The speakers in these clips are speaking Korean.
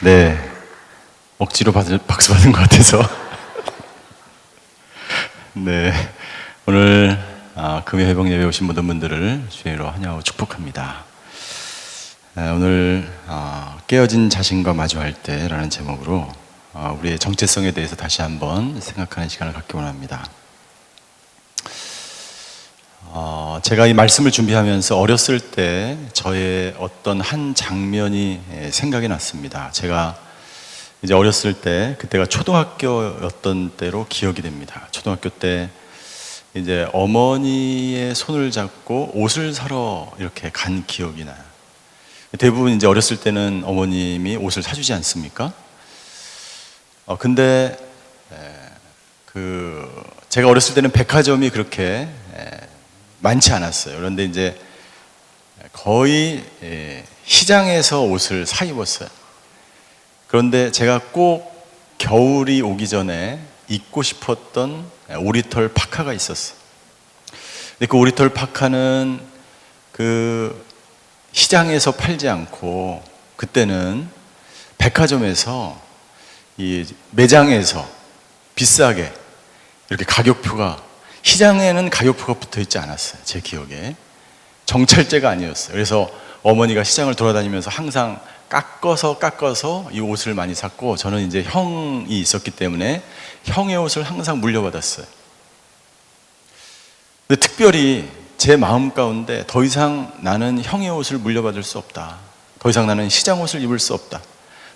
네, 억지로 박수 받은 것 같아서. 네, 오늘 금요 회복 예배 오신 모든 분들을 주의로 환영하고 축복합니다. 오늘 깨어진 자신과 마주할 때라는 제목으로 우리의 정체성에 대해서 다시 한번 생각하는 시간을 갖기 원합니다. 제가 이 말씀을 준비하면서 어렸을 때 저의 어떤 한 장면이 생각이 났습니다. 제가 이제 어렸을 때, 그때가 초등학교였던 때로 기억이 됩니다. 초등학교 때 이제 어머니의 손을 잡고 옷을 사러 이렇게 간 기억이 나요. 대부분 이제 어렸을 때는 어머님이 옷을 사주지 않습니까? 근데 제가 어렸을 때는 백화점이 그렇게 많지 않았어요. 그런데 이제 거의 시장에서 옷을 사 입었어요. 그런데 제가 꼭 겨울이 오기 전에 입고 싶었던 오리털 파카가 있었어요. 근데 그 오리털 파카는 그 시장에서 팔지 않고 그때는 백화점에서 이 매장에서 비싸게 이렇게 가격표가, 시장에는 가격표가 붙어 있지 않았어요. 제 기억에 정찰제가 아니었어요. 그래서 어머니가 시장을 돌아다니면서 항상 깎아서 이 옷을 많이 샀고, 저는 이제 형이 있었기 때문에 형의 옷을 항상 물려받았어요. 근데 특별히 제 마음 가운데 더 이상 나는 형의 옷을 물려받을 수 없다. 더 이상 나는 시장 옷을 입을 수 없다.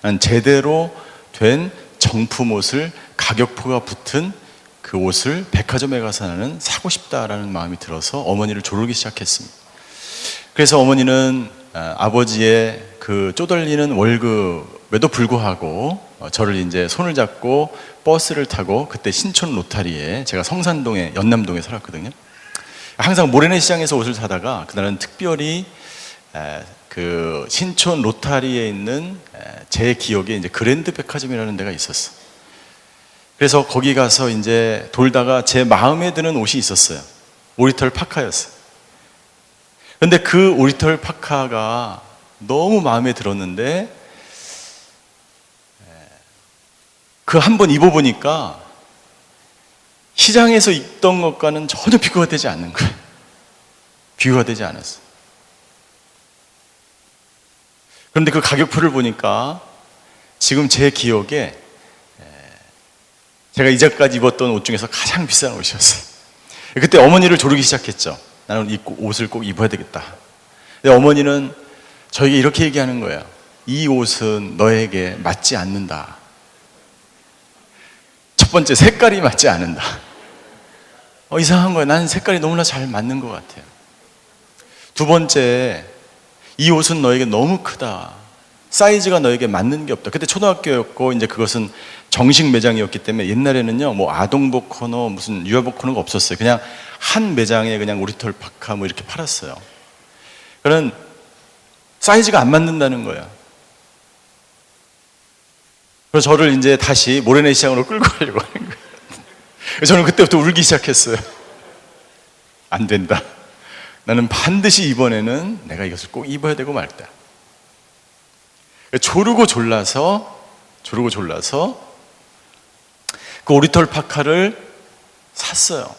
난 제대로 된 정품 옷을, 가격표가 붙은 그 옷을 백화점에 가서 나는 사고 싶다라는 마음이 들어서 어머니를 조르기 시작했습니다. 그래서 어머니는 아버지의 그 쪼들리는 월급에도 불구하고 저를 이제 손을 잡고 버스를 타고, 그때 신촌 로타리에, 제가 성산동에, 연남동에 살았거든요. 항상 모래내 시장에서 옷을 사다가 그날은 특별히 그 신촌 로타리에 있는 제 기억에 이제 그랜드 백화점이라는 데가 있었어요. 그래서 거기 가서 이제 돌다가 제 마음에 드는 옷이 있었어요. 오리털 파카였어요. 그런데 그 오리털 파카가 너무 마음에 들었는데 그 한 번 입어보니까 시장에서 입던 것과는 전혀 비교가 되지 않는 거예요. 비교가 되지 않았어요. 그런데 그 가격표를 보니까 지금 제 기억에 제가 이제까지 입었던 옷 중에서 가장 비싼 옷이었어요. 그때 어머니를 조르기 시작했죠. 나는 이 옷을 꼭 입어야 되겠다. 근데 어머니는 저에게 이렇게 얘기하는 거예요. 이 옷은 너에게 맞지 않는다. 첫 번째, 색깔이 맞지 않는다. 이상한 거예요. 나는 색깔이 너무나 잘 맞는 것 같아요. 두 번째, 이 옷은 너에게 너무 크다. 사이즈가 너에게 맞는 게 없다. 그때 초등학교였고 이제 그것은 정식 매장이었기 때문에, 옛날에는요 뭐 아동복 코너, 무슨 유아복 코너가 없었어요. 그냥 한 매장에 그냥 오리털 파카 뭐 이렇게 팔았어요. 그런 사이즈가 안 맞는다는 거예요. 그래서 저를 이제 다시 모래내 시장으로 끌고 가려고 하는 거예요. 저는 그때부터 울기 시작했어요. 안 된다. 나는 반드시 이번에는 내가 이것을 꼭 입어야 되고 말다. 조르고 졸라서 그 오리털 파카를 샀어요.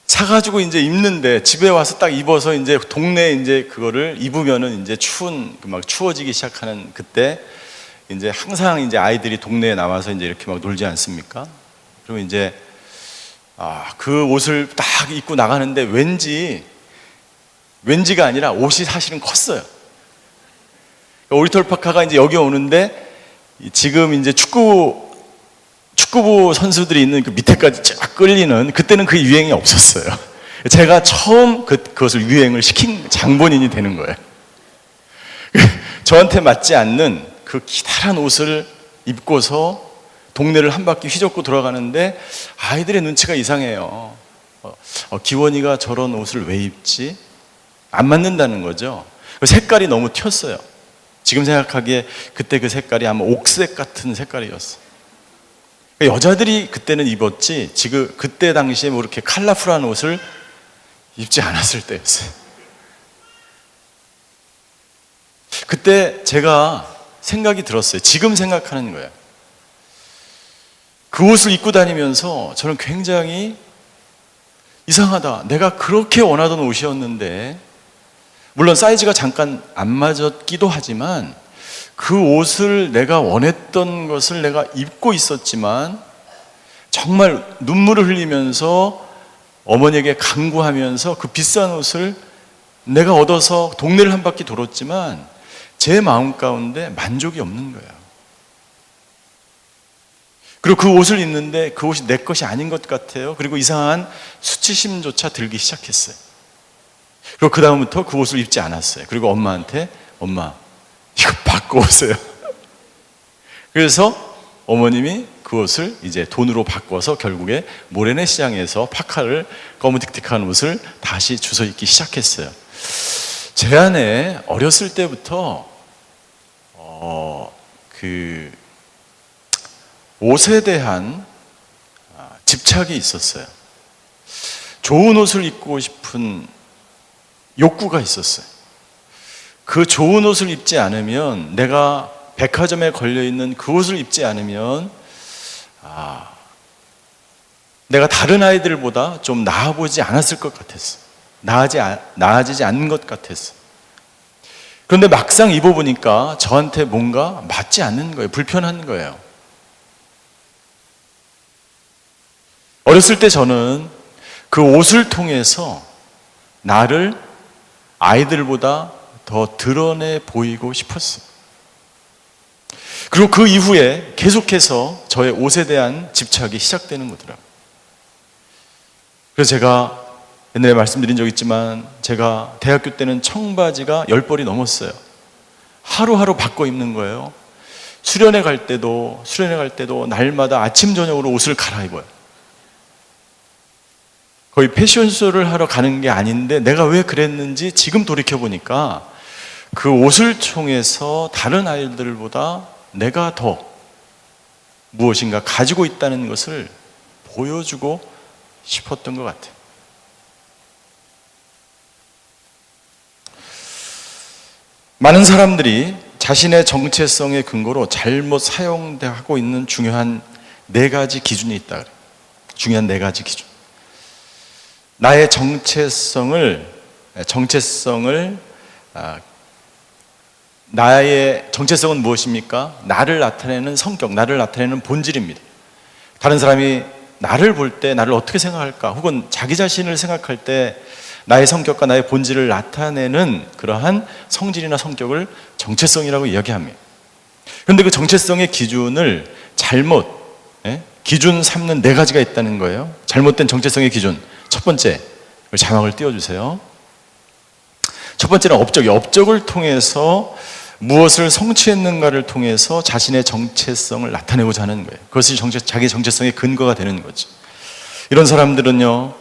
사가지고 이제 입는데, 집에 와서 딱 입어서 이제 동네에 이제 그거를 입으면은 이제 막 추워지기 시작하는 그때, 이제 항상 이제 아이들이 동네에 나와서 이제 이렇게 막 놀지 않습니까? 그러면 이제 그 옷을 딱 입고 나가는데 왠지가 아니라 옷이 사실은 컸어요. 오리털 파카가 이제 여기 오는데, 지금 이제 축구부 선수들이 있는 그 밑에까지 쫙 끌리는, 그때는 그 유행이 없었어요. 제가 처음 그것을 유행을 시킨 장본인이 되는 거예요. 저한테 맞지 않는 그 기다란 옷을 입고서 동네를 한 바퀴 휘젓고 돌아가는데 아이들의 눈치가 이상해요. 기원이가 저런 옷을 왜 입지? 안 맞는다는 거죠. 색깔이 너무 튀었어요. 지금 생각하기에 그때 그 색깔이 아마 옥색 같은 색깔이었어요. 여자들이 그때는 입었지, 지금 그때 당시에 뭐 이렇게 컬러풀한 옷을 입지 않았을 때였어요. 그때 제가 생각이 들었어요. 지금 생각하는 거예요. 그 옷을 입고 다니면서 저는 굉장히 이상하다. 내가 그렇게 원하던 옷이었는데, 물론 사이즈가 잠깐 안 맞았기도 하지만 그 옷을 내가 원했던 것을 내가 입고 있었지만 정말 눈물을 흘리면서 어머니에게 간구하면서 그 비싼 옷을 내가 얻어서 동네를 한 바퀴 돌았지만 제 마음 가운데 만족이 없는 거예요. 그리고 그 옷을 입는데 그 옷이 내 것이 아닌 것 같아요. 그리고 이상한 수치심조차 들기 시작했어요. 그리고 그 다음부터 그 옷을 입지 않았어요. 그리고 엄마한테, 엄마, 이거 바꿔 오세요. 그래서 어머님이 그 옷을 이제 돈으로 바꿔서 결국에 모래내 시장에서 파카를, 검은틱틱한 옷을 다시 주워 입기 시작했어요. 제 안에 어렸을 때부터 그 옷에 대한 집착이 있었어요. 좋은 옷을 입고 싶은 욕구가 있었어요. 그 좋은 옷을 입지 않으면, 내가 백화점에 걸려있는 그 옷을 입지 않으면 내가 다른 아이들보다 좀 나아 보이지 않았을 것 같았어요. 나아지지 않는 것 같았어요. 그런데 막상 입어보니까 저한테 뭔가 맞지 않는 거예요. 불편한 거예요. 어렸을 때 저는 그 옷을 통해서 나를 아이들보다 더 드러내 보이고 싶었어요. 그리고 그 이후에 계속해서 저의 옷에 대한 집착이 시작되는 거더라고요. 그래서 제가 옛날에 말씀드린 적 있지만 제가 대학교 때는 청바지가 10벌이 넘었어요. 하루하루 바꿔 입는 거예요. 수련회 갈 때도 날마다 아침 저녁으로 옷을 갈아입어요. 거의 패션쇼를 하러 가는 게 아닌데 내가 왜 그랬는지 지금 돌이켜보니까 그 옷을 통해서 다른 아이들보다 내가 더 무엇인가 가지고 있다는 것을 보여주고 싶었던 것 같아요. 많은 사람들이 자신의 정체성의 근거로 잘못 사용하고 있는 중요한 4가지 기준이 있다 그래요. 중요한 4가지 기준. 나의 나의 정체성은 무엇입니까? 나를 나타내는 성격, 나를 나타내는 본질입니다. 다른 사람이 나를 볼 때 나를 어떻게 생각할까? 혹은 자기 자신을 생각할 때 나의 성격과 나의 본질을 나타내는 그러한 성질이나 성격을 정체성이라고 이야기합니다. 그런데 그 정체성의 기준을 기준 삼는 4가지가 있다는 거예요. 잘못된 정체성의 기준. 첫 번째, 자막을 띄워주세요. 첫 번째는 업적을 통해서 무엇을 성취했는가를 통해서 자신의 정체성을 나타내고자 하는 거예요. 그것이 자기 정체성의 근거가 되는 거죠. 이런 사람들은요,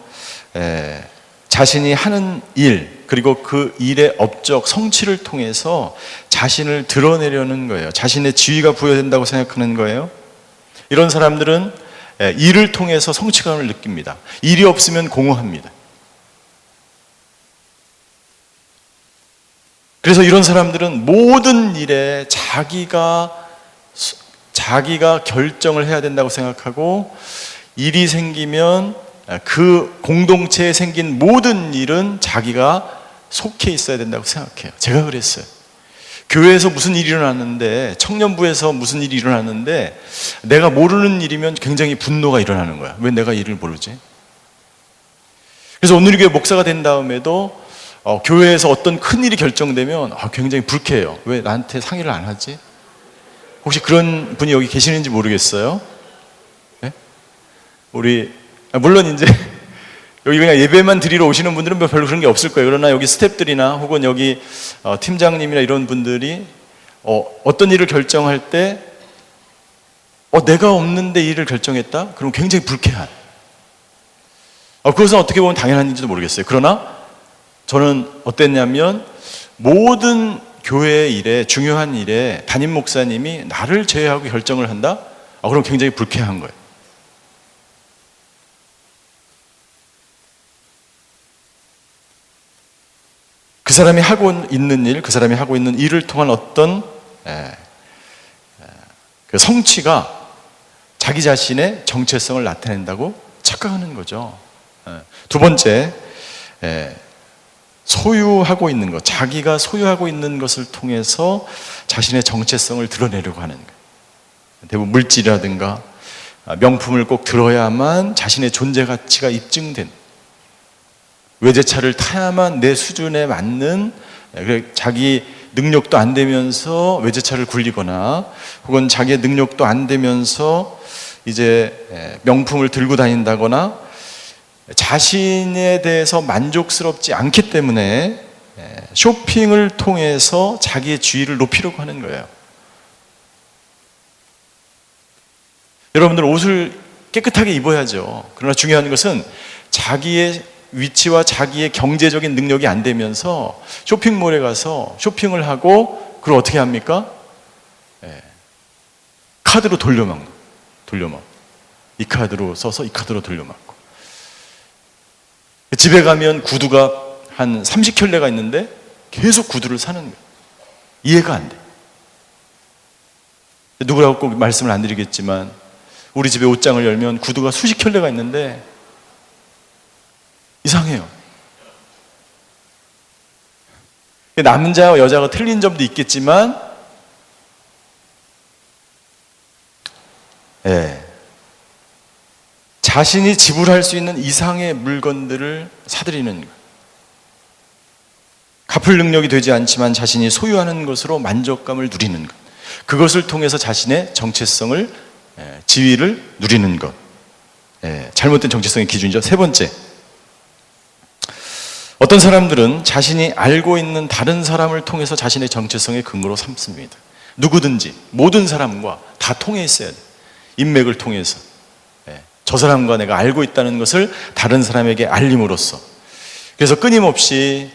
자신이 하는 일, 그리고 그 일의 업적, 성취를 통해서 자신을 드러내려는 거예요. 자신의 지위가 부여된다고 생각하는 거예요. 이런 사람들은 일을 통해서 성취감을 느낍니다. 일이 없으면 공허합니다. 그래서 이런 사람들은 모든 일에 자기가 결정을 해야 된다고 생각하고, 일이 생기면 그 공동체에 생긴 모든 일은 자기가 속해 있어야 된다고 생각해요. 제가 그랬어요. 교회에서 무슨 일이 일어났는데, 청년부에서 무슨 일이 일어났는데 내가 모르는 일이면 굉장히 분노가 일어나는 거야. 왜 내가 일을 모르지? 그래서 오늘교회 목사가 된 다음에도 교회에서 어떤 큰 일이 결정되면 굉장히 불쾌해요. 왜 나한테 상의를 안 하지? 혹시 그런 분이 여기 계시는지 모르겠어요. 네? 물론 이제 여기 그냥 예배만 드리러 오시는 분들은 별로 그런 게 없을 거예요. 그러나 여기 스태프들이나 혹은 여기 팀장님이나 이런 분들이 어떤 일을 결정할 때 내가 없는데 이 일을 결정했다? 그럼 굉장히 불쾌한. 그것은 어떻게 보면 당연한 일인지도 모르겠어요. 그러나 저는 어땠냐면, 모든 교회의 일에, 중요한 일에 담임 목사님이 나를 제외하고 결정을 한다? 그럼 굉장히 불쾌한 거예요. 그 사람이 하고 있는 일, 그 사람이 하고 있는 일을 통한 어떤 그 성취가 자기 자신의 정체성을 나타낸다고 착각하는 거죠. 두 번째, 소유하고 있는 것, 자기가 소유하고 있는 것을 통해서 자신의 정체성을 드러내려고 하는 거예요. 대부분 물질이라든가 명품을 꼭 들어야만 자신의 존재 가치가 입증된, 외제차를 타야만 내 수준에 맞는, 자기 능력도 안 되면서 외제차를 굴리거나, 혹은 자기의 능력도 안 되면서 이제 명품을 들고 다닌다거나, 자신에 대해서 만족스럽지 않기 때문에 쇼핑을 통해서 자기의 지위를 높이려고 하는 거예요. 여러분들 옷을 깨끗하게 입어야죠. 그러나 중요한 것은 자기의 위치와 자기의 경제적인 능력이 안 되면서 쇼핑몰에 가서 쇼핑을 하고, 그걸 어떻게 합니까? 카드로 돌려막는. 이 카드로 써서 이 카드로 돌려막고. 집에 가면 구두가 한 30켤레가 있는데 계속 구두를 사는 거예요. 이해가 안 돼. 누구라고 꼭 말씀을 안 드리겠지만, 우리 집에 옷장을 열면 구두가 수십 켤레가 있는데 이상해요. 남자와 여자가 틀린 점도 있겠지만, 자신이 지불할 수 있는 이상의 물건들을 사들이는 거예요. 갚을 능력이 되지 않지만 자신이 소유하는 것으로 만족감을 누리는 것, 그것을 통해서 자신의 정체성을, 지위를 누리는 것, 잘못된 정체성의 기준이죠. 세 번째, 어떤 사람들은 자신이 알고 있는 다른 사람을 통해서 자신의 정체성의 근거로 삼습니다. 누구든지 모든 사람과 다 통해 있어야 돼요. 인맥을 통해서 저 사람과 내가 알고 있다는 것을 다른 사람에게 알림으로써, 그래서 끊임없이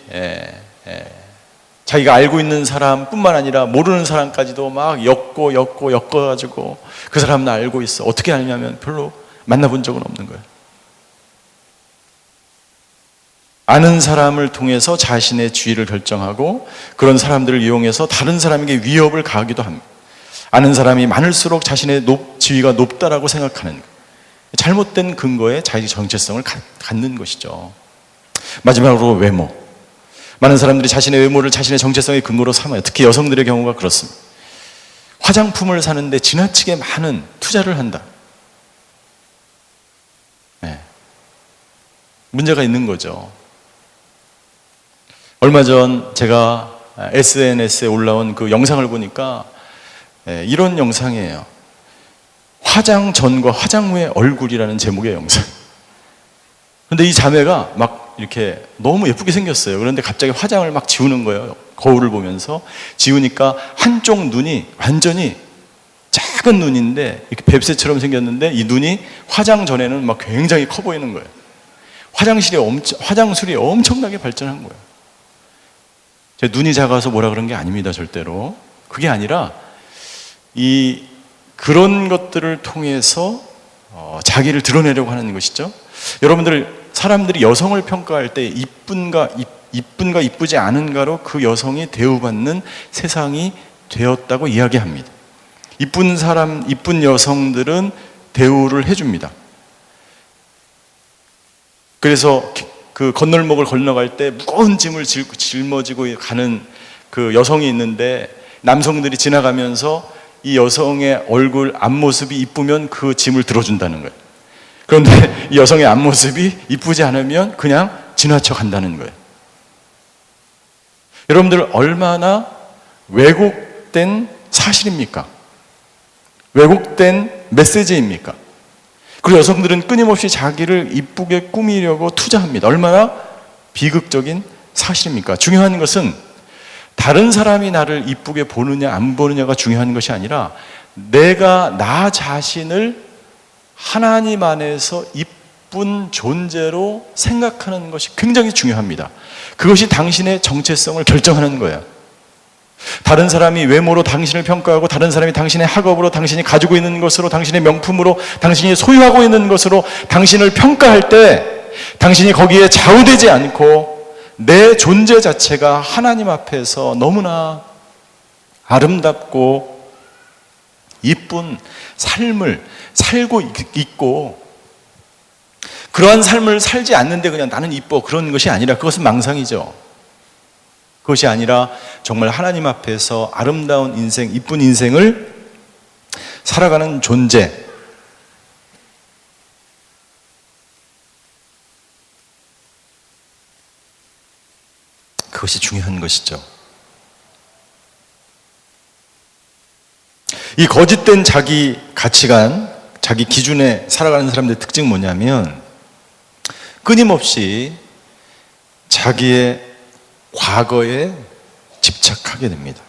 자기가 알고 있는 사람뿐만 아니라 모르는 사람까지도 막 엮어가지고, 그 사람 나 알고 있어. 어떻게 알냐면 별로 만나본 적은 없는 거예요. 아는 사람을 통해서 자신의 지위를 결정하고, 그런 사람들을 이용해서 다른 사람에게 위협을 가하기도 합니다. 아는 사람이 많을수록 자신의 지위가 높다라고 생각하는 거예요. 잘못된 근거에 자기 정체성을 갖는 것이죠. 마지막으로 외모. 많은 사람들이 자신의 외모를 자신의 정체성의 근거로 삼아요. 특히 여성들의 경우가 그렇습니다. 화장품을 사는데 지나치게 많은 투자를 한다. 문제가 있는 거죠. 얼마 전 제가 SNS에 올라온 그 영상을 보니까 이런 영상이에요. 화장 전과 화장 후의 얼굴이라는 제목의 영상. 근데 이 자매가 막 이렇게 너무 예쁘게 생겼어요. 그런데 갑자기 화장을 막 지우는 거예요. 거울을 보면서 지우니까 한쪽 눈이 완전히 작은 눈인데 이렇게 뱁새처럼 생겼는데, 이 눈이 화장 전에는 막 굉장히 커 보이는 거예요. 화장술이 엄청나게 발전한 거예요. 제 눈이 작아서 뭐라 그런 게 아닙니다, 절대로. 그게 아니라 그런 것들을 통해서 자기를 드러내려고 하는 것이죠. 여러분들, 사람들이 여성을 평가할 때 이쁜가 이쁘지 않은가로 그 여성이 대우받는 세상이 되었다고 이야기합니다. 이쁜 여성들은 대우를 해줍니다. 그래서 그 건널목을 건너갈 때 무거운 짐을 짊어지고 가는 그 여성이 있는데, 남성들이 지나가면서 이 여성의 얼굴 앞모습이 이쁘면 그 짐을 들어준다는 거예요. 그런데 이 여성의 앞모습이 이쁘지 않으면 그냥 지나쳐 간다는 거예요. 여러분들, 얼마나 왜곡된 사실입니까? 왜곡된 메시지입니까? 그리고 여성들은 끊임없이 자기를 이쁘게 꾸미려고 투자합니다. 얼마나 비극적인 사실입니까? 중요한 것은 다른 사람이 나를 이쁘게 보느냐 안 보느냐가 중요한 것이 아니라, 내가 나 자신을 하나님 안에서 이쁜 존재로 생각하는 것이 굉장히 중요합니다. 그것이 당신의 정체성을 결정하는 거예요. 다른 사람이 외모로 당신을 평가하고, 다른 사람이 당신의 학업으로, 당신이 가지고 있는 것으로, 당신의 명품으로, 당신이 소유하고 있는 것으로 당신을 평가할 때, 당신이 거기에 좌우되지 않고 내 존재 자체가 하나님 앞에서 너무나 아름답고 이쁜 삶을 살고 있고, 그러한 삶을 살지 않는데 그냥 나는 이뻐, 그런 것이 아니라 그것은 망상이죠. 그것이 아니라 정말 하나님 앞에서 아름다운 인생, 이쁜 인생을 살아가는 존재, 그것이 중요한 것이죠. 이 거짓된 자기 가치관, 자기 기준에 살아가는 사람들의 특징은 뭐냐면 끊임없이 자기의 과거에 집착하게 됩니다.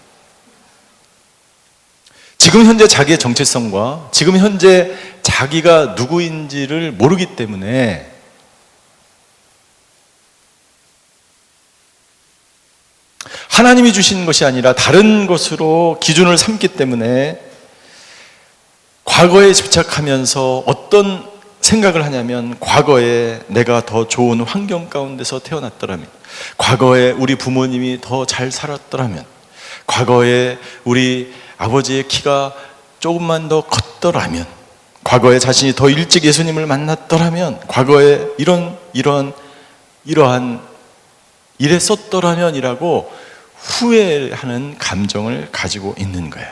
지금 현재 자기의 정체성과 지금 현재 자기가 누구인지를 모르기 때문에 하나님이 주신 것이 아니라 다른 것으로 기준을 삼기 때문에 과거에 집착하면서 어떤 생각을 하냐면, 과거에 내가 더 좋은 환경 가운데서 태어났더라면, 과거에 우리 부모님이 더 잘 살았더라면, 과거에 우리 아버지의 키가 조금만 더 컸더라면, 과거에 자신이 더 일찍 예수님을 만났더라면, 과거에 이러한 이랬었더라면이라고 후회하는 감정을 가지고 있는 거예요.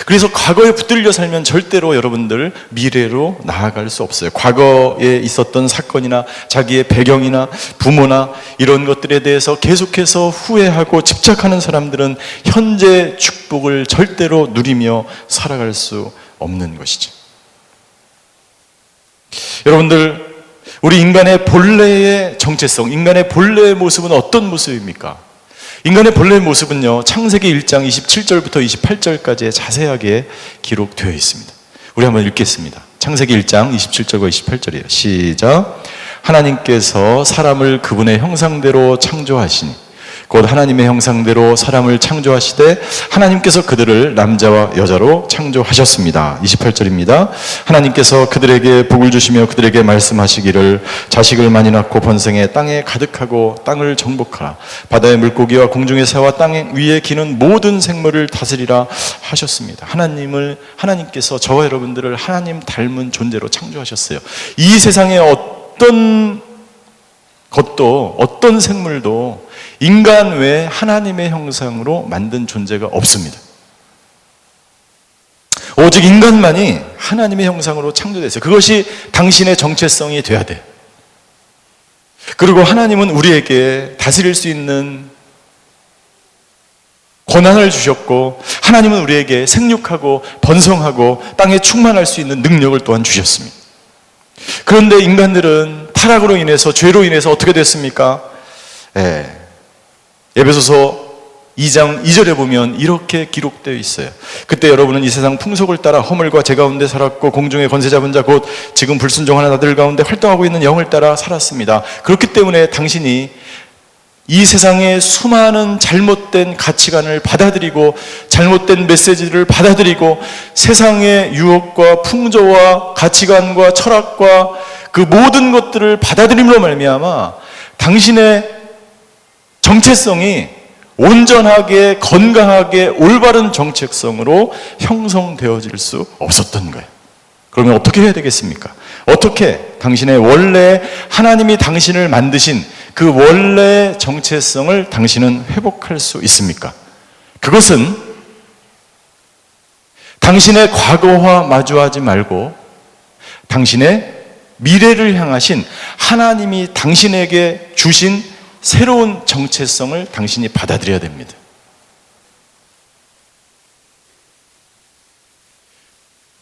그래서 과거에 붙들려 살면 절대로 여러분들 미래로 나아갈 수 없어요. 과거에 있었던 사건이나 자기의 배경이나 부모나 이런 것들에 대해서 계속해서 후회하고 집착하는 사람들은 현재 축복을 절대로 누리며 살아갈 수 없는 것이죠. 여러분들, 우리 인간의 본래의 정체성, 인간의 본래의 모습은 어떤 모습입니까? 인간의 본래의 모습은요, 창세기 1장 27절부터 28절까지 자세하게 기록되어 있습니다. 우리 한번 읽겠습니다. 창세기 1장 27절과 28절이에요. 시작. 하나님께서 사람을 그분의 형상대로 창조하시니, 곧 하나님의 형상대로 사람을 창조하시되 하나님께서 그들을 남자와 여자로 창조하셨습니다. 28절입니다. 하나님께서 그들에게 복을 주시며 그들에게 말씀하시기를 자식을 많이 낳고 번성해 땅에 가득하고 땅을 정복하라. 바다의 물고기와 공중의 새와 땅 위에 기는 모든 생물을 다스리라 하셨습니다. 하나님께서 저와 여러분들을 하나님 닮은 존재로 창조하셨어요. 이 세상에 어떤 것도, 어떤 생물도 인간 외에 하나님의 형상으로 만든 존재가 없습니다. 오직 인간만이 하나님의 형상으로 창조됐어요. 그것이 당신의 정체성이 돼야 돼요. 그리고 하나님은 우리에게 다스릴 수 있는 권한을 주셨고, 하나님은 우리에게 생육하고 번성하고 땅에 충만할 수 있는 능력을 또한 주셨습니다. 그런데 인간들은 타락으로 인해서, 죄로 인해서 어떻게 됐습니까? 에베소서 2장 2절에 보면 이렇게 기록되어 있어요. 그때 여러분은 이 세상 풍속을 따라 허물과 죄 가운데 살았고, 공중의 권세 잡은 자 곧 지금 불순종하는 아들 가운데 활동하고 있는 영을 따라 살았습니다. 그렇기 때문에 당신이 이 세상의 수많은 잘못된 가치관을 받아들이고, 잘못된 메시지를 받아들이고, 세상의 유혹과 풍조와 가치관과 철학과 그 모든 것들을 받아들임으로 말미암아 당신의 정체성이 온전하게, 건강하게, 올바른 정체성으로 형성되어질 수 없었던 거예요. 그러면 어떻게 해야 되겠습니까? 어떻게 당신의 원래 하나님이 당신을 만드신 그 원래 정체성을 당신은 회복할 수 있습니까? 그것은 당신의 과거와 마주하지 말고 당신의 미래를 향하신 하나님이 당신에게 주신 새로운 정체성을 당신이 받아들여야 됩니다.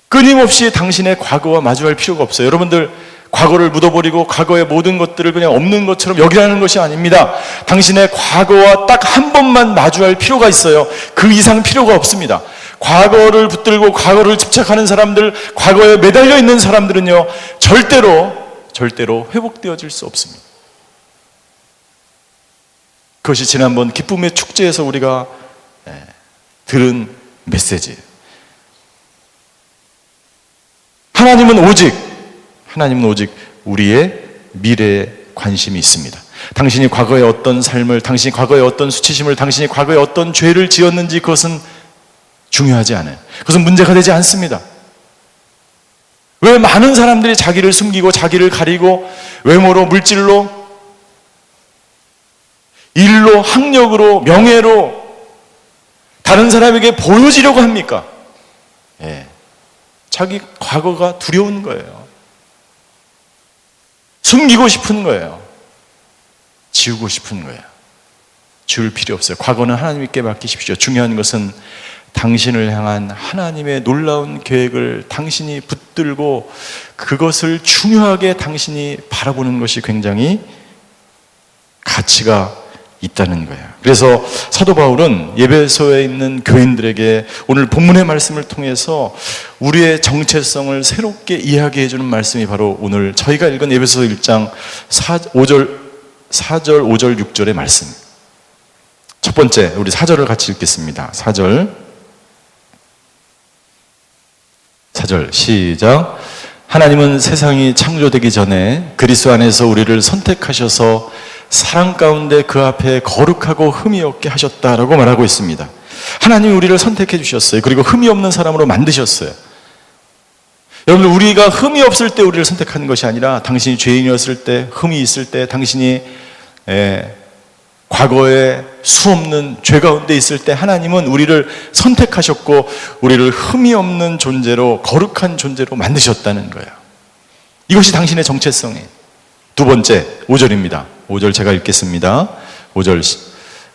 끊임없이 당신의 과거와 마주할 필요가 없어요. 여러분들, 과거를 묻어버리고 과거의 모든 것들을 그냥 없는 것처럼 여기라는 것이 아닙니다. 당신의 과거와 딱 한 번만 마주할 필요가 있어요. 그 이상 필요가 없습니다. 과거를 붙들고 과거를 집착하는 사람들, 과거에 매달려 있는 사람들은요, 절대로 회복되어질 수 없습니다. 그것이 지난번 기쁨의 축제에서 우리가 들은 메시지예요. 하나님은 오직 우리의 미래에 관심이 있습니다. 당신이 과거에 어떤 삶을, 당신이 과거에 어떤 수치심을, 당신이 과거에 어떤 죄를 지었는지 그것은 중요하지 않아요. 그것은 문제가 되지 않습니다. 왜 많은 사람들이 자기를 숨기고 자기를 가리고 외모로, 물질로, 일로, 학력으로, 명예로 다른 사람에게 보여지려고 합니까? 예. 자기 과거가 두려운 거예요. 숨기고 싶은 거예요. 지우고 싶은 거예요. 지울 필요 없어요. 과거는 하나님께 맡기십시오. 중요한 것은 당신을 향한 하나님의 놀라운 계획을 당신이 붙들고 그것을 중요하게 당신이 바라보는 것이 굉장히 가치가 있다는 거예요. 그래서 사도 바울은 에베소에 있는 교인들에게 오늘 본문의 말씀을 통해서 우리의 정체성을 새롭게 이야기해 주는 말씀이 바로 오늘 저희가 읽은 에베소 1장 4절, 5절, 6절의 말씀. 첫 번째, 우리 4절을 같이 읽겠습니다. 4절 시작. 하나님은 세상이 창조되기 전에 그리스도 안에서 우리를 선택하셔서 사랑 가운데 그 앞에 거룩하고 흠이 없게 하셨다라고 말하고 있습니다. 하나님이 우리를 선택해 주셨어요. 그리고 흠이 없는 사람으로 만드셨어요. 여러분들, 우리가 흠이 없을 때 우리를 선택하는 것이 아니라 당신이 죄인이었을 때, 흠이 있을 때, 당신이 과거에 수없는 죄 가운데 있을 때 하나님은 우리를 선택하셨고 우리를 흠이 없는 존재로, 거룩한 존재로 만드셨다는 거예요. 이것이 당신의 정체성이에요. 두 번째, 5절입니다. 5절 제가 읽겠습니다. 5절.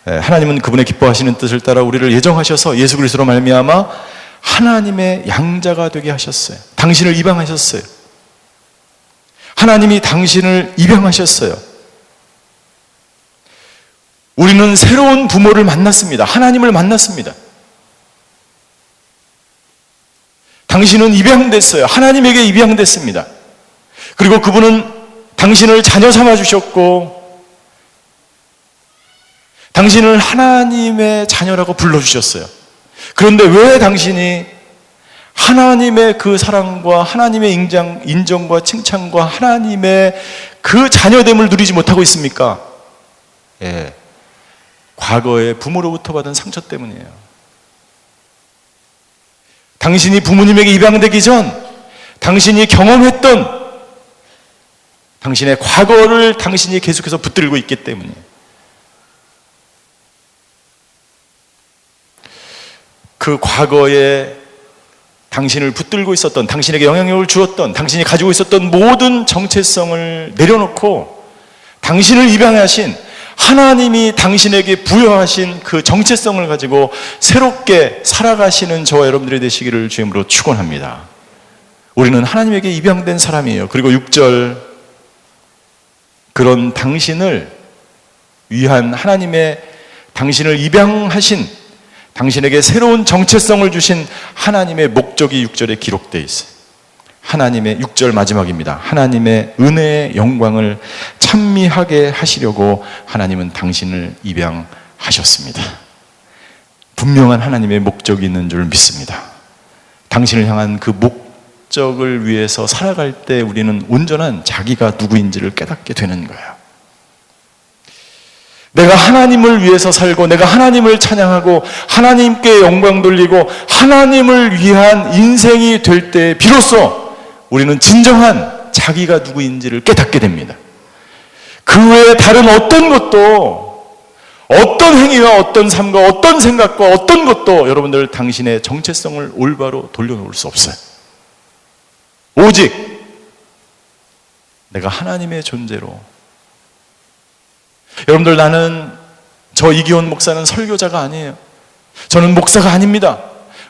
하나님은 그분의 기뻐하시는 뜻을 따라 우리를 예정하셔서 예수 그리스도로 말미암아 하나님의 양자가 되게 하셨어요. 당신을 입양하셨어요. 하나님이 당신을 입양하셨어요. 우리는 새로운 부모를 만났습니다. 하나님을 만났습니다. 당신은 입양됐어요. 하나님에게 입양됐습니다. 그리고 그분은 당신을 자녀 삼아 주셨고 당신을 하나님의 자녀라고 불러주셨어요. 그런데 왜 당신이 하나님의 그 사랑과 하나님의 인정과 칭찬과 하나님의 그 자녀됨을 누리지 못하고 있습니까? 예. 과거에 부모로부터 받은 상처 때문이에요. 당신이 부모님에게 입양되기 전 당신이 경험했던 당신의 과거를 당신이 계속해서 붙들고 있기 때문이에요. 그 과거에 당신을 붙들고 있었던, 당신에게 영향력을 주었던, 당신이 가지고 있었던 모든 정체성을 내려놓고 당신을 입양하신 하나님이 당신에게 부여하신 그 정체성을 가지고 새롭게 살아가시는 저와 여러분들이 되시기를 주님으로 축원합니다. 우리는 하나님에게 입양된 사람이에요. 그리고 6절, 그런 당신을 위한 하나님의 당신을 입양하신, 당신에게 새로운 정체성을 주신 하나님의 목적이 6절에 기록되어 있어요. 하나님의 6절 마지막입니다. 하나님의 은혜의 영광을 찬미하게 하시려고 하나님은 당신을 입양하셨습니다. 분명한 하나님의 목적이 있는 줄 믿습니다. 당신을 향한 그 목적을 위해서 살아갈 때 우리는 온전한 자기가 누구인지를 깨닫게 되는 거예요. 내가 하나님을 위해서 살고 내가 하나님을 찬양하고 하나님께 영광 돌리고 하나님을 위한 인생이 될 때 비로소 우리는 진정한 자기가 누구인지를 깨닫게 됩니다. 그 외에 다른 어떤 것도, 어떤 행위와 어떤 삶과 어떤 생각과 어떤 것도 여러분들 당신의 정체성을 올바로 돌려놓을 수 없어요. 오직 내가 하나님의 존재로. 여러분들, 나는, 저 이기원 목사는 설교자가 아니에요. 저는 목사가 아닙니다.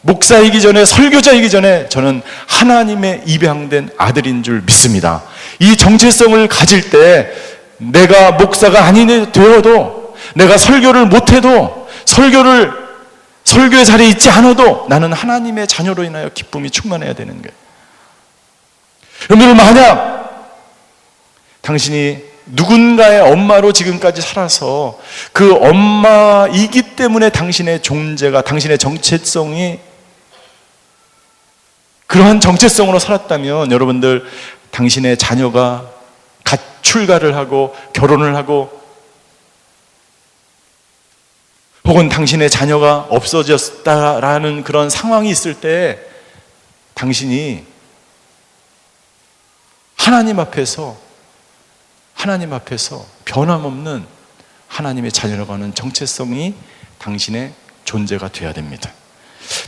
목사이기 전에, 설교자이기 전에 저는 하나님의 입양된 아들인 줄 믿습니다. 이 정체성을 가질 때 내가 목사가 아니 되어도, 내가 설교를 못해도, 설교의 자리에 있지 않아도 나는 하나님의 자녀로 인하여 기쁨이 충만해야 되는 거예요. 여러분들, 만약 당신이 누군가의 엄마로 지금까지 살아서 그 엄마이기 때문에 당신의 존재가, 당신의 정체성이 그러한 정체성으로 살았다면 여러분들, 당신의 자녀가 갓 출가를 하고 결혼을 하고 혹은 당신의 자녀가 없어졌다라는 그런 상황이 있을 때 당신이 하나님 앞에서 변함없는 하나님의 자녀라고 하는 정체성이 당신의 존재가 되어야 됩니다.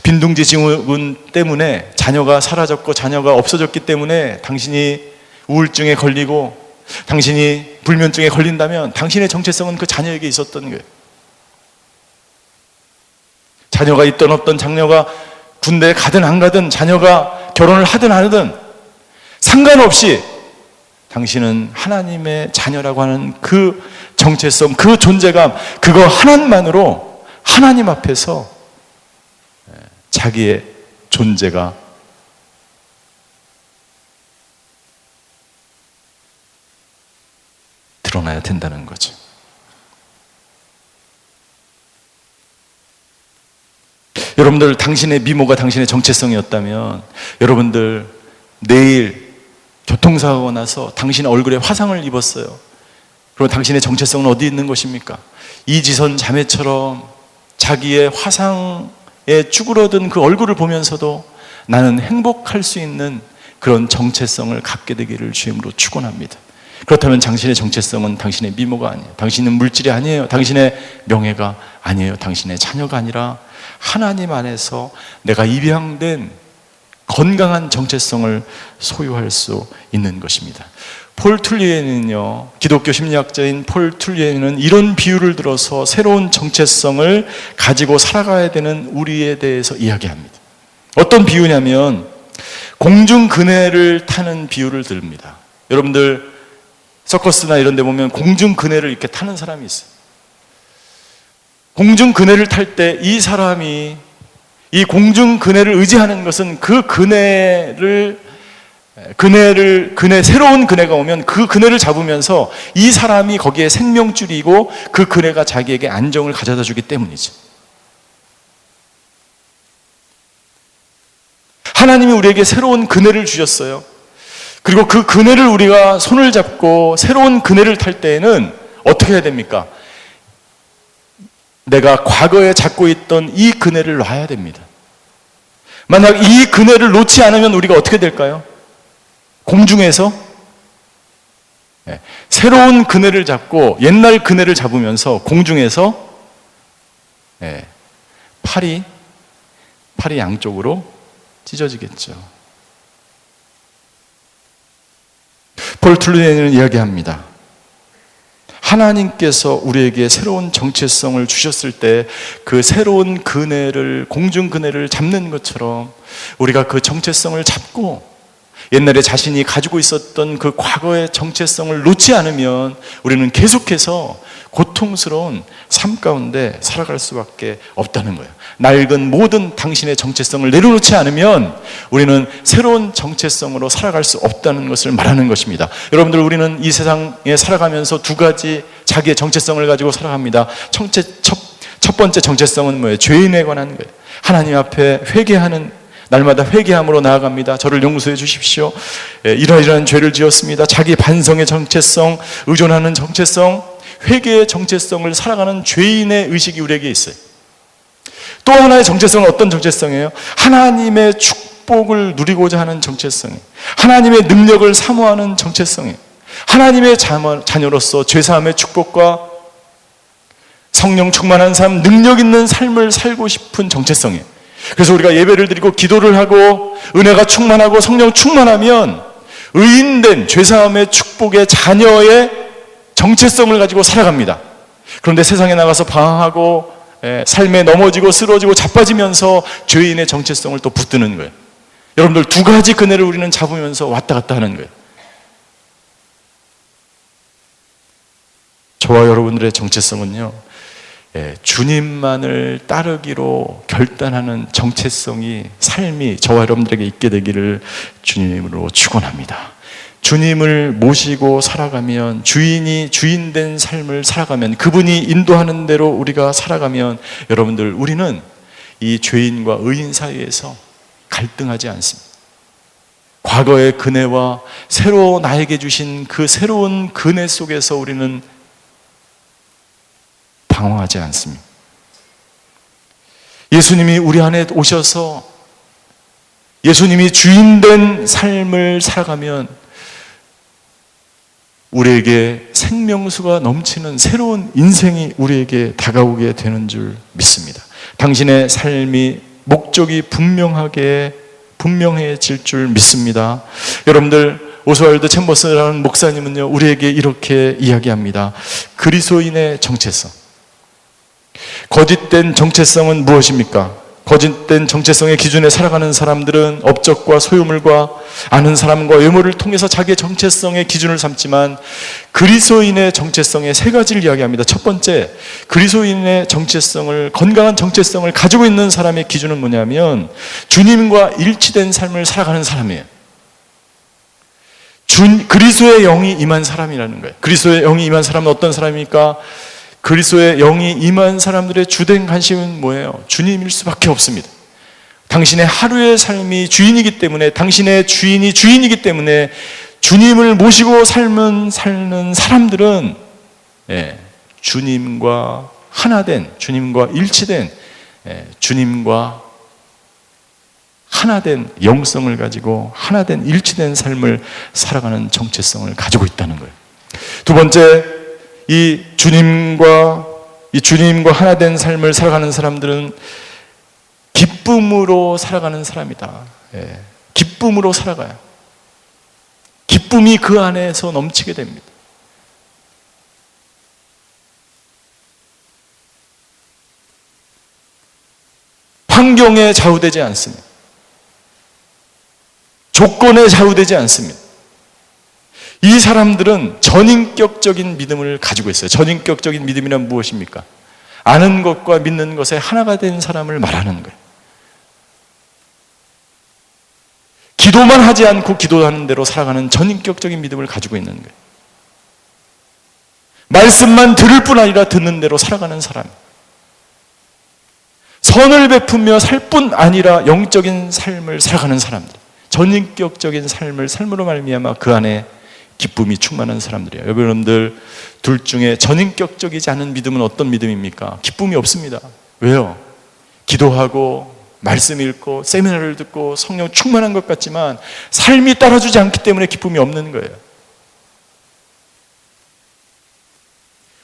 빈둥지 증후군 때문에 자녀가 사라졌고 자녀가 없어졌기 때문에 당신이 우울증에 걸리고 당신이 불면증에 걸린다면 당신의 정체성은 그 자녀에게 있었던 거예요. 자녀가 있든 없든, 자녀가 군대에 가든 안 가든, 자녀가 결혼을 하든 안 하든 상관없이 당신은 하나님의 자녀라고 하는 그 정체성, 그 존재감, 그거 하나만으로 하나님 앞에서 자기의 존재가 드러나야 된다는 거죠. 여러분들, 당신의 미모가 당신의 정체성이었다면 여러분들 내일 교통사고가 나서 당신의 얼굴에 화상을 입었어요. 그럼 당신의 정체성은 어디 있는 것입니까? 이지선 자매처럼 자기의 화상에 쭈그러든 그 얼굴을 보면서도 나는 행복할 수 있는 그런 정체성을 갖게 되기를 주임으로 축원합니다. 그렇다면 당신의 정체성은 당신의 미모가 아니에요. 당신은 물질이 아니에요. 당신의 명예가 아니에요. 당신의 자녀가 아니라 하나님 안에서 내가 입양된 건강한 정체성을 소유할 수 있는 것입니다. 폴 툴리엔은요, 기독교 심리학자인 폴 툴리엔은 이런 비유를 들어서 새로운 정체성을 가지고 살아가야 되는 우리에 대해서 이야기합니다. 어떤 비유냐면 공중그네를 타는 비유를 듭니다. 여러분들 서커스나 이런 데 보면 공중그네를 이렇게 타는 사람이 있어요. 공중그네를 탈 때 이 사람이 이 공중그네를 의지하는 것은 그 새로운 그네가 오면 그 그네를 잡으면서 이 사람이 거기에 생명줄이고 그 그네가 자기에게 안정을 가져다 주기 때문이죠. 하나님이 우리에게 새로운 그네를 주셨어요. 그리고 그 그네를 우리가 손을 잡고 새로운 그네를 탈 때에는 어떻게 해야 됩니까? 내가 과거에 잡고 있던 이 그네를 놔야 됩니다. 만약 이 그네를 놓지 않으면 우리가 어떻게 될까요? 공중에서 새로운 그네를 잡고 옛날 그네를 잡으면서 공중에서 팔이 양쪽으로 찢어지겠죠. 폴 툴리엔은 이야기합니다. 하나님께서 우리에게 새로운 정체성을 주셨을 때 그 새로운 그네를, 공중 그네를 잡는 것처럼 우리가 그 정체성을 잡고 옛날에 자신이 가지고 있었던 그 과거의 정체성을 놓지 않으면 우리는 계속해서 고통스러운 삶 가운데 살아갈 수밖에 없다는 거예요. 낡은 모든 당신의 정체성을 내려놓지 않으면 우리는 새로운 정체성으로 살아갈 수 없다는 것을 말하는 것입니다. 여러분들, 우리는 이 세상에 살아가면서 두 가지 자기의 정체성을 가지고 살아갑니다. 첫 번째 정체성은 뭐예요? 죄인에 관한 거예요. 하나님 앞에 회개하는, 날마다 회개함으로 나아갑니다. 저를 용서해 주십시오. 이러이러한 죄를 지었습니다. 자기 반성의 정체성, 의존하는 정체성, 회개의 정체성을 살아가는 죄인의 의식이 우리에게 있어요. 또 하나의 정체성은 어떤 정체성이에요? 하나님의 축복을 누리고자 하는 정체성이에요. 하나님의 능력을 사모하는 정체성이에요. 하나님의 자녀로서 죄사함의 축복과 성령 충만한 삶, 능력 있는 삶을 살고 싶은 정체성이에요. 그래서 우리가 예배를 드리고 기도를 하고 은혜가 충만하고 성령 충만하면 의인된 죄사함의 축복의 자녀의 정체성을 가지고 살아갑니다. 그런데 세상에 나가서 방황하고 삶에 넘어지고 쓰러지고 자빠지면서 죄인의 정체성을 또 붙드는 거예요. 여러분들, 두 가지 그네를 우리는 잡으면서 왔다 갔다 하는 거예요. 저와 여러분들의 정체성은요, 주님만을 따르기로 결단하는 정체성이, 삶이 저와 여러분들에게 있게 되기를 주님으로 축원합니다. 주님을 모시고 살아가면, 주인된 삶을 살아가면, 그분이 인도하는 대로 우리가 살아가면, 여러분들, 우리는 이 죄인과 의인 사이에서 갈등하지 않습니다. 과거의 그네와 새로 나에게 주신 그 새로운 그네 속에서 우리는 방황하지 않습니다. 예수님이 우리 안에 오셔서 예수님이 주인된 삶을 살아가면 우리에게 생명수가 넘치는 새로운 인생이 우리에게 다가오게 되는 줄 믿습니다. 당신의 삶이 목적이 분명해질 줄 믿습니다. 여러분들, 오스왈드 챔버스라는 목사님은요, 우리에게 이렇게 이야기합니다. 그리스도인의 정체성. 거짓된 정체성은 무엇입니까? 거짓된 정체성의 기준에 살아가는 사람들은 업적과 소유물과 아는 사람과 외모를 통해서 자기의 정체성의 기준을 삼지만, 그리스도인의 정체성의 세 가지를 이야기합니다. 첫 번째, 그리스도인의 정체성을, 건강한 정체성을 가지고 있는 사람의 기준은 뭐냐면 주님과 일치된 삶을 살아가는 사람이에요. 그리스도의 영이 임한 사람이라는 거예요. 그리스도의 영이 임한 사람은 어떤 사람입니까? 그리스도의 영이 임한 사람들의 주된 관심은 뭐예요? 주님일 수밖에 없습니다. 당신의 하루의 삶이 주인이기 때문에, 당신의 주인이 주인이기 때문에 주님을 모시고 사는 사람들은 주님과 하나된, 주님과 일치된, 주님과 하나된 영성을 가지고 하나된 일치된 삶을 살아가는 정체성을 가지고 있다는 거예요. 두 번째, 이 주님과 하나된 삶을 살아가는 사람들은 기쁨으로 살아가는 사람이다. 기쁨으로 살아가요. 기쁨이 그 안에서 넘치게 됩니다. 환경에 좌우되지 않습니다. 조건에 좌우되지 않습니다. 이 사람들은 전인격적인 믿음을 가지고 있어요. 전인격적인 믿음이란 무엇입니까? 아는 것과 믿는 것에 하나가 된 사람을 말하는 거예요. 기도만 하지 않고 기도하는 대로 살아가는 전인격적인 믿음을 가지고 있는 거예요. 말씀만 들을 뿐 아니라 듣는 대로 살아가는 사람. 선을 베푸며 살 뿐 아니라 영적인 삶을 살아가는 사람들. 전인격적인 삶으로 말미암아 그 안에 기쁨이 충만한 사람들이에요. 여러분들, 둘 중에 전인격적이지 않은 믿음은 어떤 믿음입니까? 기쁨이 없습니다. 왜요? 기도하고 말씀 읽고 세미나를 듣고 성령 충만한 것 같지만 삶이 따라주지 않기 때문에 기쁨이 없는 거예요.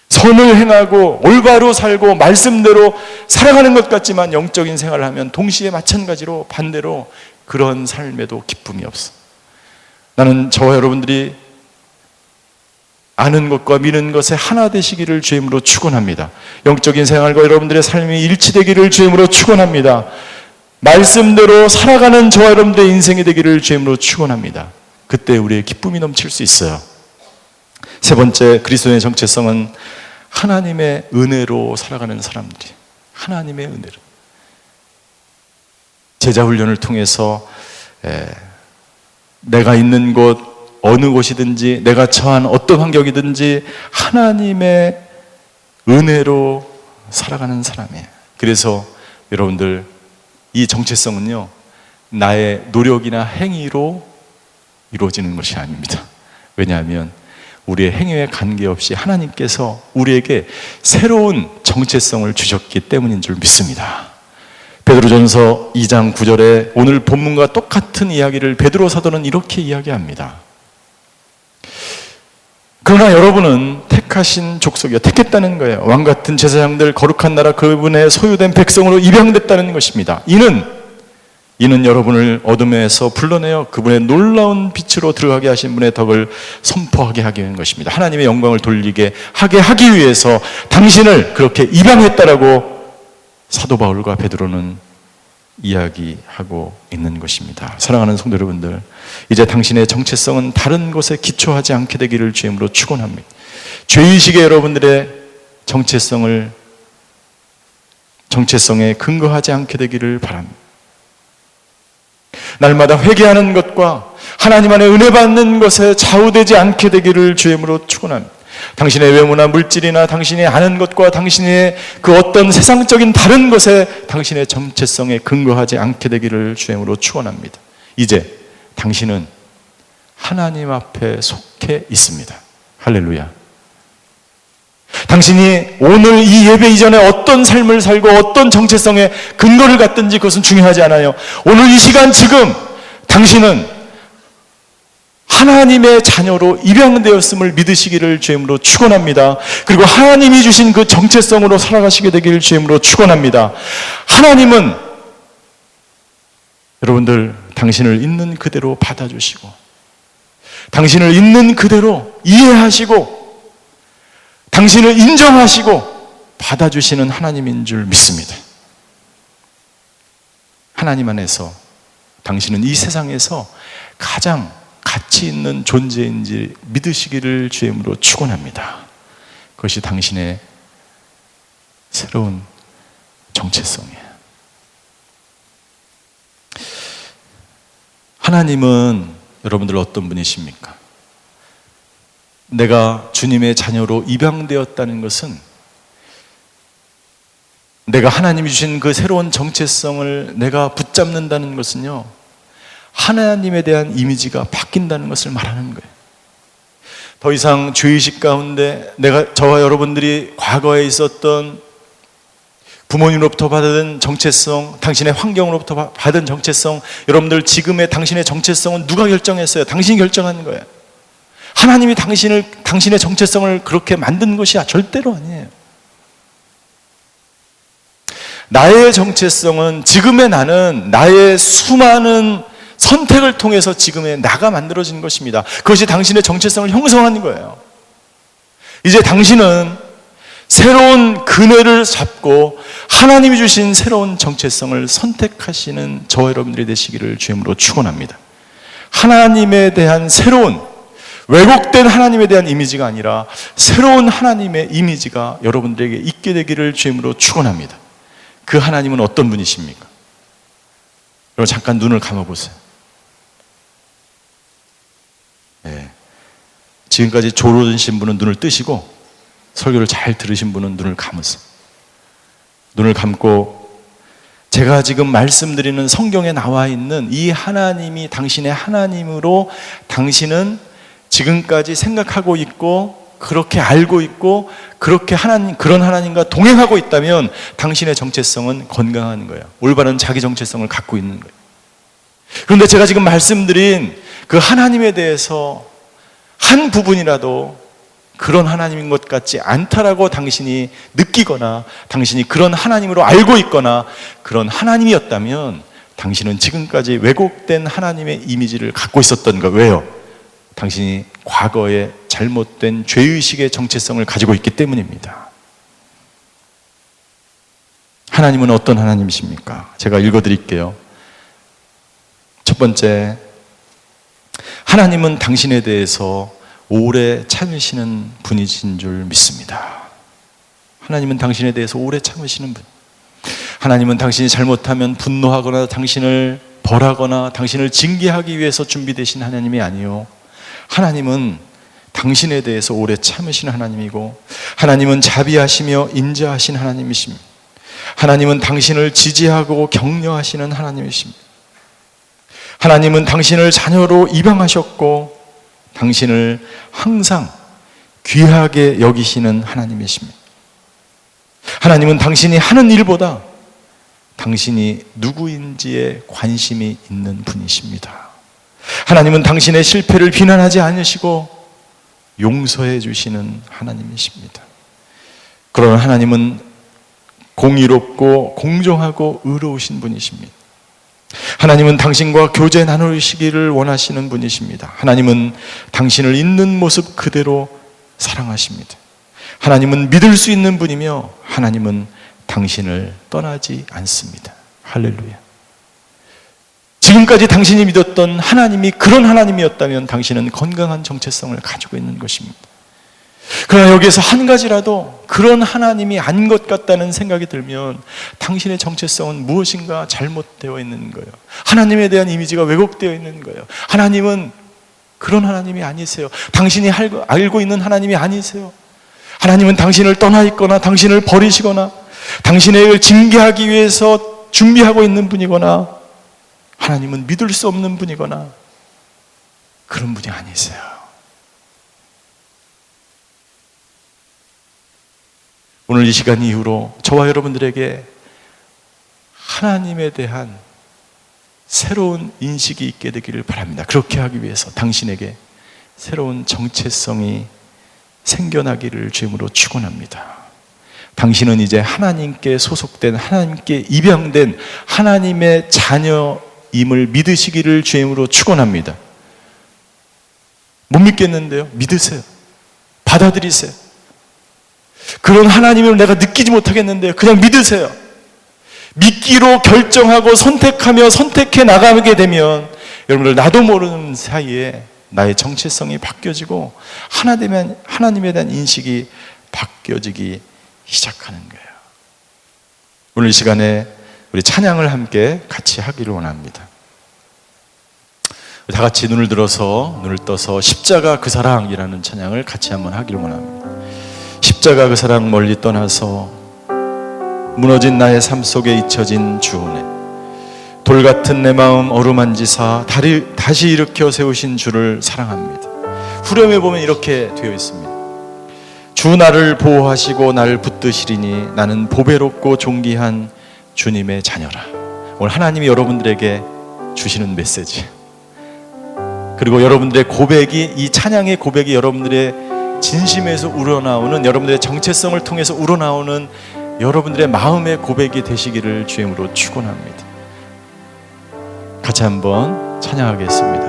선을 행하고 올바로 살고 말씀대로 살아가는 것 같지만 영적인 생활을 하면 동시에 마찬가지로 반대로 그런 삶에도 기쁨이 없어. 나는 저와 여러분들이 아는 것과 믿는 것에 하나 되시기를 주임으로 축원합니다. 영적인 생활과 여러분들의 삶이 일치되기를 주임으로 축원합니다. 말씀대로 살아가는 저와 여러분들의 인생이 되기를 주임으로 축원합니다. 그때 우리의 기쁨이 넘칠 수 있어요. 세 번째, 그리스도의 정체성은 하나님의 은혜로 살아가는 사람들이. 하나님의 은혜로. 제자 훈련을 통해서 내가 있는 곳, 어느 곳이든지 내가 처한 어떤 환경이든지 하나님의 은혜로 살아가는 사람이에요. 그래서 여러분들, 이 정체성은요, 나의 노력이나 행위로 이루어지는 것이 아닙니다. 왜냐하면 우리의 행위에 관계없이 하나님께서 우리에게 새로운 정체성을 주셨기 때문인 줄 믿습니다. 베드로전서 2장 9절에 오늘 본문과 똑같은 이야기를 베드로 사도는 이렇게 이야기합니다. 그러나 여러분은 택하신 족속이요, 택했다는 거예요. 왕같은 제사장들, 거룩한 나라, 그분의 소유된 백성으로 입양됐다는 것입니다. 이는 여러분을 어둠에서 불러내어 그분의 놀라운 빛으로 들어가게 하신 분의 덕을 선포하게 하기 위한 것입니다. 하나님의 영광을 돌리게 하기 위해서 당신을 그렇게 입양했다라고 사도 바울과 베드로는 이야기하고 있는 것입니다. 사랑하는 성도 여러분들, 이제 당신의 정체성은 다른 것에 기초하지 않게 되기를 주임으로 축원합니다. 죄의식의 여러분들의 정체성에 근거하지 않게 되기를 바랍니다. 날마다 회개하는 것과 하나님 안에 은혜 받는 것에 좌우되지 않게 되기를 주임으로 축원합니다. 당신의 외모나 물질이나 당신이 아는 것과 당신의 그 어떤 세상적인 다른 것에 당신의 정체성에 근거하지 않게 되기를 주임으로 축원합니다. 이제 당신은 하나님 앞에 속해 있습니다. 할렐루야. 당신이 오늘 이 예배 이전에 어떤 삶을 살고 어떤 정체성에 근거를 갖든지 그것은 중요하지 않아요. 오늘 이 시간 지금 당신은 하나님의 자녀로 입양되었음을 믿으시기를 주임으로 축원합니다. 그리고 하나님이 주신 그 정체성으로 살아가시게 되기를 주임으로 축원합니다. 하나님은 여러분들 당신을 있는 그대로 받아주시고 당신을 있는 그대로 이해하시고 당신을 인정하시고 받아주시는 하나님인 줄 믿습니다. 하나님 안에서 당신은 이 세상에서 가장 가치 있는 존재인지 믿으시기를 주임으로 축원합니다. 그것이 당신의 새로운 정체성이에요. 하나님은 여러분들 어떤 분이십니까? 내가 주님의 자녀로 입양되었다는 것은 내가 하나님이 주신 그 새로운 정체성을 내가 붙잡는다는 것은요, 하나님에 대한 이미지가 바뀐다는 것을 말하는 거예요. 더 이상 죄의식 가운데 저와 여러분들이 과거에 있었던 부모님으로부터 받은 정체성, 당신의 환경으로부터 받은 정체성, 여러분들 지금의 당신의 정체성은 누가 결정했어요? 당신이 결정하는 거예요. 하나님이 당신의 정체성을 그렇게 만든 것이 절대로 아니에요. 나의 정체성은 지금의 나는 나의 수많은 선택을 통해서 지금의 나가 만들어진 것입니다. 그것이 당신의 정체성을 형성하는 거예요. 이제 당신은 새로운 그네를 잡고 하나님이 주신 새로운 정체성을 선택하시는 저와 여러분들이 되시기를 주임으로 축원합니다. 하나님에 대한 새로운 왜곡된 하나님에 대한 이미지가 아니라 새로운 하나님의 이미지가 여러분들에게 있게 되기를 주임으로 축원합니다. 그 하나님은 어떤 분이십니까? 여러분 잠깐 눈을 감아보세요. 네. 지금까지 졸으신 분은 눈을 뜨시고 설교를 잘 들으신 분은 눈을 감으세요. 눈을 감고 제가 지금 말씀드리는 성경에 나와 있는 이 하나님이 당신의 하나님으로 당신은 지금까지 생각하고 있고 그렇게 알고 있고 그렇게 그런 하나님과 동행하고 있다면 당신의 정체성은 건강한 거예요. 올바른 자기 정체성을 갖고 있는 거예요. 그런데 제가 지금 말씀드린 그 하나님에 대해서 한 부분이라도 그런 하나님인 것 같지 않다라고 당신이 느끼거나 당신이 그런 하나님으로 알고 있거나 그런 하나님이었다면 당신은 지금까지 왜곡된 하나님의 이미지를 갖고 있었던 거예요. 왜요? 당신이 과거에 잘못된 죄의식의 정체성을 가지고 있기 때문입니다. 하나님은 어떤 하나님이십니까? 제가 읽어드릴게요. 첫 번째, 하나님은 당신에 대해서 오래 참으시는 분이신 줄 믿습니다. 하나님은 당신에 대해서 오래 참으시는 분. 하나님은 당신이 잘못하면 분노하거나 당신을 벌하거나 당신을 징계하기 위해서 준비되신 하나님이 아니요, 하나님은 당신에 대해서 오래 참으시는 하나님이고 하나님은 자비하시며 인자하신 하나님이십니다. 하나님은 당신을 지지하고 격려하시는 하나님이십니다. 하나님은 당신을 자녀로 입양하셨고 당신을 항상 귀하게 여기시는 하나님이십니다. 하나님은 당신이 하는 일보다 당신이 누구인지에 관심이 있는 분이십니다. 하나님은 당신의 실패를 비난하지 않으시고 용서해 주시는 하나님이십니다. 그러나 하나님은 공의롭고 공정하고 의로우신 분이십니다. 하나님은 당신과 교제 나누시기를 원하시는 분이십니다. 하나님은 당신을 있는 모습 그대로 사랑하십니다. 하나님은 믿을 수 있는 분이며 하나님은 당신을 떠나지 않습니다. 할렐루야. 지금까지 당신이 믿었던 하나님이 그런 하나님이었다면 당신은 건강한 정체성을 가지고 있는 것입니다. 그러나 여기에서 한 가지라도 그런 하나님이 아닌 것 같다는 생각이 들면 당신의 정체성은 무엇인가 잘못되어 있는 거예요. 하나님에 대한 이미지가 왜곡되어 있는 거예요. 하나님은 그런 하나님이 아니세요. 당신이 알고 있는 하나님이 아니세요. 하나님은 당신을 떠나 있거나 당신을 버리시거나 당신을 징계하기 위해서 준비하고 있는 분이거나 하나님은 믿을 수 없는 분이거나 그런 분이 아니세요. 오늘 이 시간 이후로 저와 여러분들에게 하나님에 대한 새로운 인식이 있게 되기를 바랍니다. 그렇게 하기 위해서 당신에게 새로운 정체성이 생겨나기를 주님으로 축원합니다. 당신은 이제 하나님께 소속된, 하나님께 입양된 하나님의 자녀임을 믿으시기를 주님으로 축원합니다. 못 믿겠는데요? 믿으세요. 받아들이세요. 그런 하나님을 내가 느끼지 못하겠는데요? 그냥 믿으세요. 믿기로 결정하고 선택하며 선택해 나가게 되면 여러분들 나도 모르는 사이에 나의 정체성이 바뀌어지고 하나님에 대한 인식이 바뀌어지기 시작하는 거예요. 오늘 이 시간에 우리 찬양을 함께 같이 하기를 원합니다. 다 같이 눈을 떠서 십자가 그 사랑이라는 찬양을 같이 한번 하기를 원합니다. 십자가 그 사랑 멀리 떠나서 무너진 나의 삶 속에 잊혀진 주은혜, 돌 같은 내 마음 어루만지사 다시 일으켜 세우신 주를 사랑합니다. 후렴에 보면 이렇게 되어 있습니다. 주 나를 보호하시고 나를 붙드시리니 나는 보배롭고 존귀한 주님의 자녀라. 오늘 하나님이 여러분들에게 주시는 메시지, 그리고 여러분들의 고백이, 이 찬양의 고백이 여러분들의 진심에서 우러나오는, 여러분들의 정체성을 통해서 우러나오는 여러분들의 마음의 고백이 되시기를 주님으로 축원합니다. 같이 한번 찬양하겠습니다.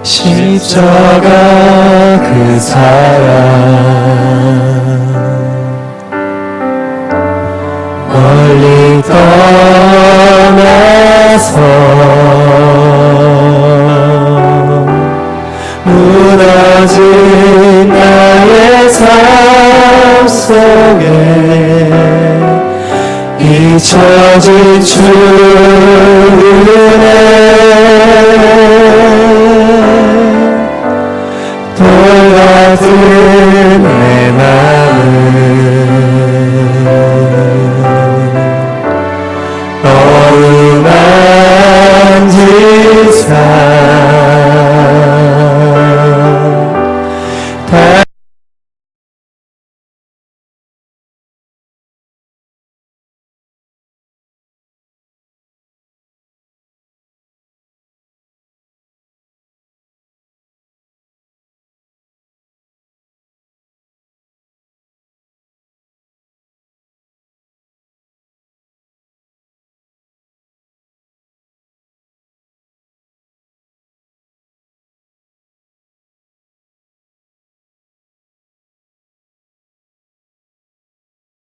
십자가 그 사랑 멀리 떠나서 무너진 나의 삶 속에 잊혀진 주의 돌 같은 내 마음